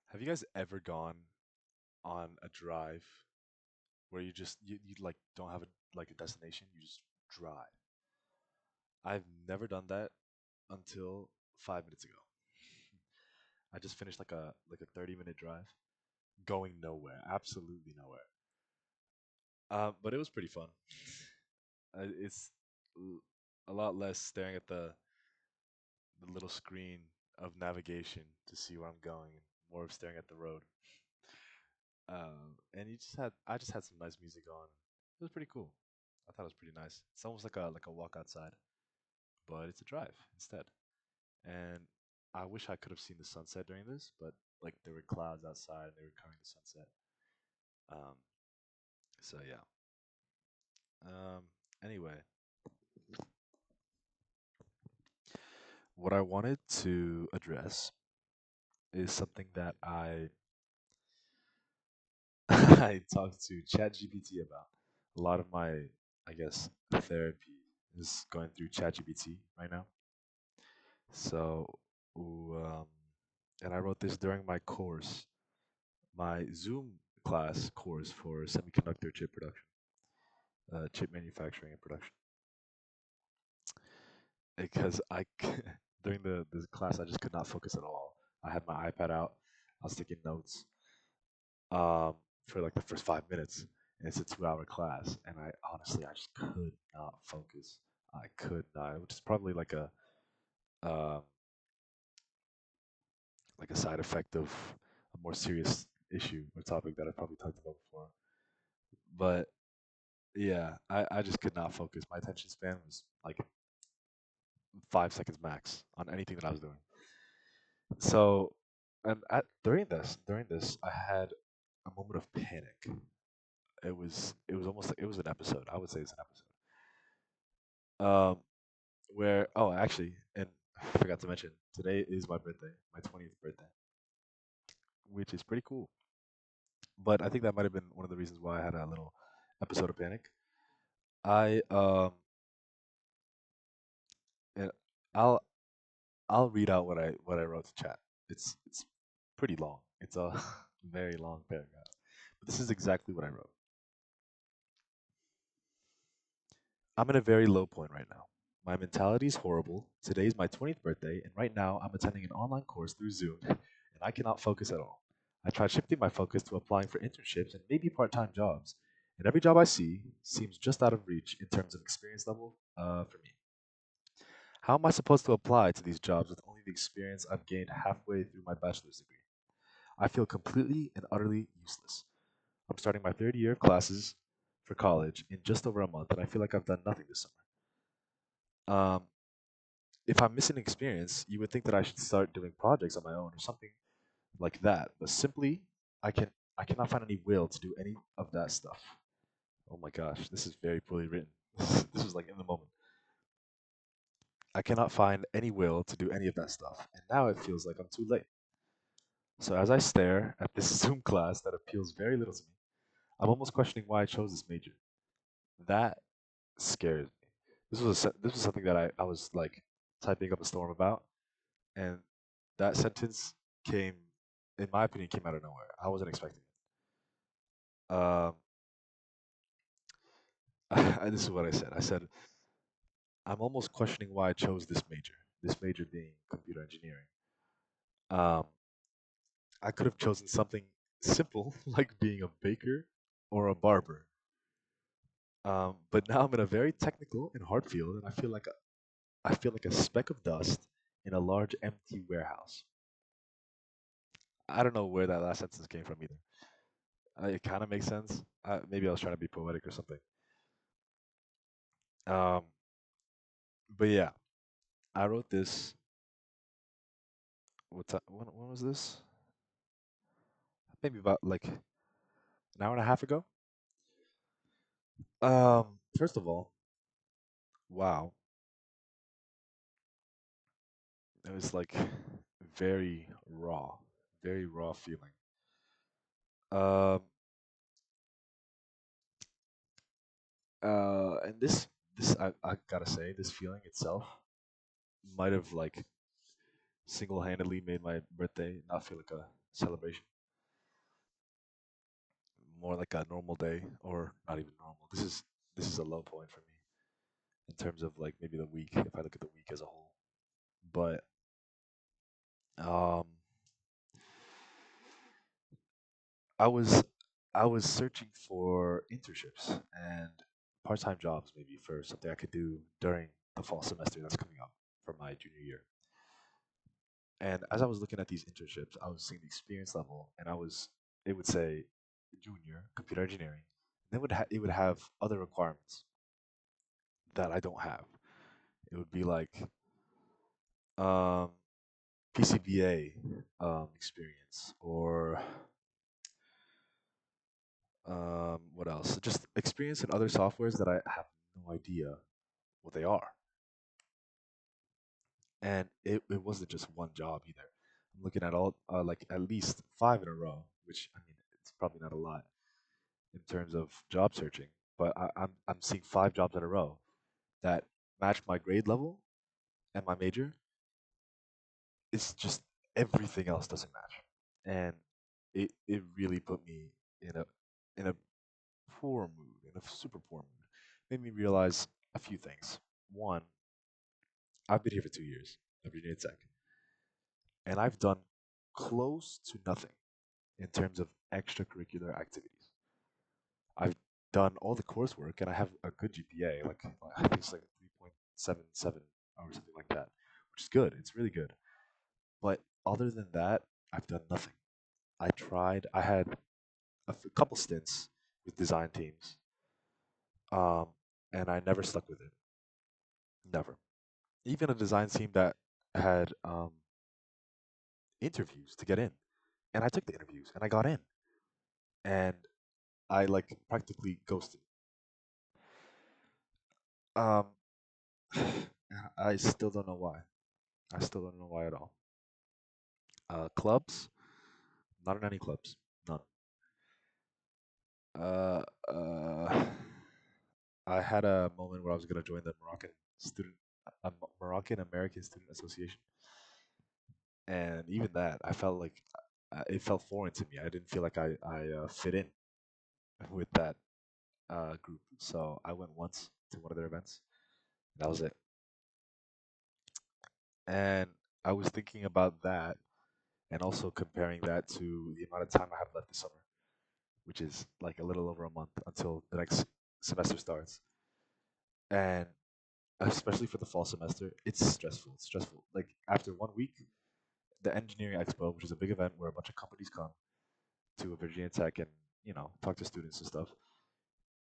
Have you guys ever gone on a drive where you like don't have a destination, you just drive? I've never done that until 5 minutes ago. I just finished like a 30-minute drive, going nowhere, absolutely nowhere. But it was pretty fun. It's l- a lot less staring at the little screen of navigation to see where I'm going, and more of staring at the road. And I just had some nice music on. It was pretty cool. I thought it was pretty nice. It's almost like a walk outside, but it's a drive instead. And I wish I could have seen the sunset during this, but like there were clouds outside and they were covering the sunset. Um, so yeah. Um, anyway, what I wanted to address is something that I I talked to ChatGPT about. A lot of my, I guess, therapy is going through ChatGPT right now. So, um, and I wrote this during my course, my Zoom class course for semiconductor chip production, chip manufacturing and production. Because during the class, I just could not focus at all. I had my iPad out. I was taking notes um, for like the first 5 minutes, and it's a 2 hour class. And I just could not focus. I could not, which is probably um, like a side effect of a more serious issue or topic that I probably talked about before. But yeah, I just could not focus. My attention span was like 5 seconds max on anything that I was doing. So, and during this, I had a moment of panic. It was almost like it was an episode. I would say it's an episode. Where actually, and I forgot to mention, today is my birthday, my 20th birthday, which is pretty cool. But I think that might have been one of the reasons why I had a little episode of panic. I and I'll I'll read out what I wrote to chat. It's pretty long. It's a very long paragraph. But this is exactly what I wrote. I'm in a very low point right now. My mentality is horrible. Today is my 20th birthday, and right now I'm attending an online course through Zoom, and I cannot focus at all. I tried shifting my focus to applying for internships and maybe part time jobs, and every job I see seems just out of reach in terms of experience level for me. How am I supposed to apply to these jobs with only the experience I've gained halfway through my bachelor's degree? I feel completely and utterly useless. I'm starting my third year of classes for college in just over a month, and I feel like I've done nothing this summer. If I'm missing experience, you would think that I should start doing projects on my own or something like that. But simply, I can I cannot find any will to do any of that stuff. Oh my gosh, this is very poorly written. This was like in the moment. I cannot find any will to do any of that stuff, and now it feels like I'm too late. So as I stare at this Zoom class that appeals very little to me, I'm almost questioning why I chose this major. That scares me. This was something that I was like typing up a storm about, and that sentence came, in my opinion, came out of nowhere. I wasn't expecting it. This is what I said. I said I'm almost questioning why I chose this major. This major being computer engineering. Um, I could have chosen something simple like being a baker or a barber. But now I'm in a very technical and hard field, and I feel like a speck of dust in a large empty warehouse. I don't know where that last sentence came from either. It kind of makes sense. Maybe I was trying to be poetic or something. Um, but yeah, I wrote this. When was this? Maybe about like an hour and a half ago. First of all, wow, it was like very very raw feeling. Um, and this I gotta say, this feeling itself might have like single-handedly made my birthday not feel like a celebration, more like a normal day, or not even normal. This is a low point for me in terms of like maybe the week, if I look at the week as a whole. But um, I was I was searching for internships and part-time jobs maybe for something I could do during the fall semester that's coming up for my junior year. And as I was looking at these internships, I was seeing the experience level, and it would say junior computer engineering. Then it would have other requirements that I don't have. It would be like um, PCBA experience, or what else? Just experience in other softwares that I have no idea what they are. And it wasn't just one job either. I'm looking at all like at least five in a row, which I mean it's probably not a lot in terms of job searching, but I'm seeing five jobs in a row that match my grade level and my major. It's just everything else doesn't match, and it really put me in a poor mood, in a super poor mood. Made me realize a few things. One, I've been here for 2 years at Virginia Tech, and I've done close to nothing in terms of extracurricular activities. I've done all the coursework and I have a good GPA, like I think it's like 3.77 or something like that, which is good. It's really good. But other than that, I've done nothing. I had couple stints with design teams, um, and I never stuck with it. Never. Even a design team that had interviews to get in, and I took the interviews and I got in, and I like practically ghosted. Um, I still don't know why. I still don't know why at all. Clubs, not in any clubs, none. Uh, uh, I had a moment where I was gonna join the student, Moroccan American Student Association, and even that, I felt like it felt foreign to me. I didn't feel like I fit in with that group. So I went once to one of their events. That was it. And I was thinking about that, and also comparing that to the amount of time I have left this summer, which is like a little over a month until the next semester starts. And especially for the fall semester, it's stressful. It's stressful. Like after 1 week, the Engineering Expo, which is a big event where a bunch of companies come to Virginia Tech and talk to students and stuff.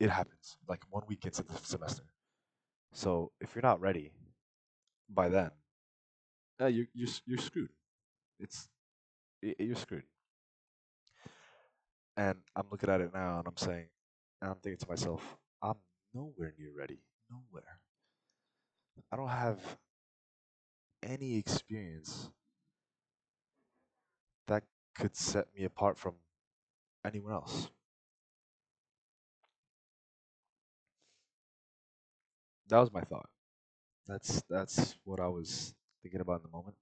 It happens like 1 week into the semester. So if you're not ready by then, you're screwed. It's you're screwed. And I'm looking at it now and I'm thinking to myself, I'm nowhere near ready. Nowhere. I don't have any experience that could set me apart from anyone else. That was my thought. That's what I was thinking about in the moment,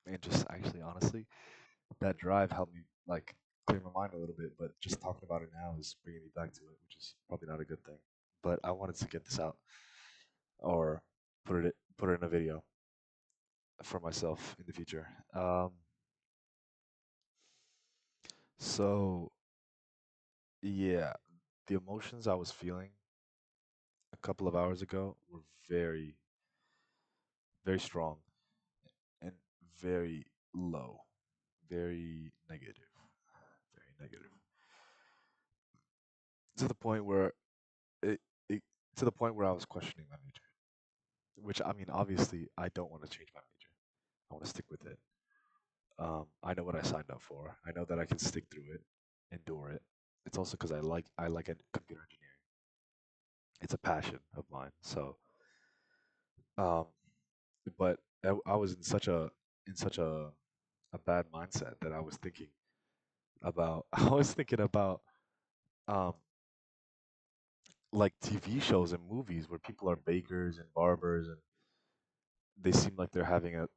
and just actually, honestly, that drive helped me like clear my mind a little bit. But just talking about it now is bringing me back to it, which is probably not a good thing. But I wanted to get this out or put it in a video for myself in the future. So yeah, the emotions I was feeling a couple of hours ago were very, very strong and very low, very negative, very negative, to the point where it, it to the point where I was questioning my major. Which I mean, obviously, I don't want to change my major. I want to stick with it. I know what I signed up for. I know that I can stick through it, endure it. It's also because I like computer engineering. It's a passion of mine. So, um, but I was in such a bad mindset that I was thinking about. I was thinking about um like TV shows and movies where people are bakers and barbers and they seem like they're having a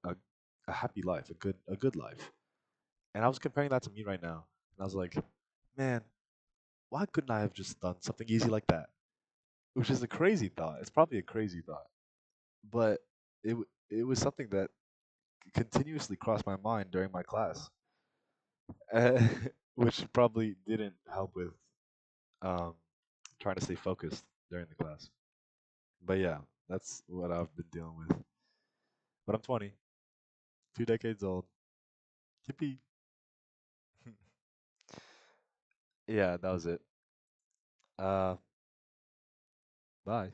happy life, a good life. And I was comparing that to me right now, and I was like, man, why couldn't I have just done something easy like that? Which is a crazy thought. It's probably a crazy thought, but it was something that continuously crossed my mind during my class, uh, which probably didn't help with um, trying to stay focused during the class. But yeah, that's what I've been dealing with. But I'm 20, 2 decades old. Yippee. Yeah, that was it. Uh, bye.